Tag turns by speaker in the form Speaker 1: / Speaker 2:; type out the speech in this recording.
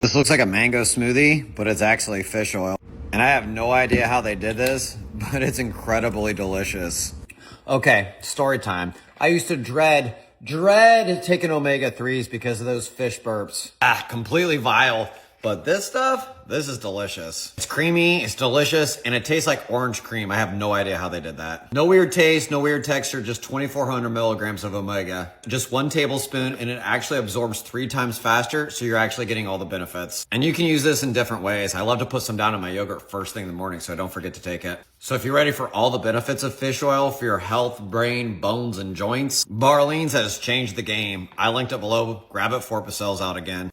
Speaker 1: This looks like a mango smoothie, but it's actually fish oil. And I have no idea how they did this, but it's incredibly delicious. Okay, story time. I used to dread taking omega-3s because of those fish burps. Completely vile. But this stuff, this is delicious. It's creamy, it's delicious, and it tastes like orange cream. I have no idea how they did that. No weird taste, no weird texture, just 2,400 milligrams of omega. Just 1 tablespoon, and it actually absorbs 3 times faster, so you're actually getting all the benefits. And you can use this in different ways. I love to put some down in my yogurt first thing in the morning, so I don't forget to take it. So if you're ready for all the benefits of fish oil for your health, brain, bones, and joints, Barleans has changed the game. I linked it below. Grab it before it sells out again.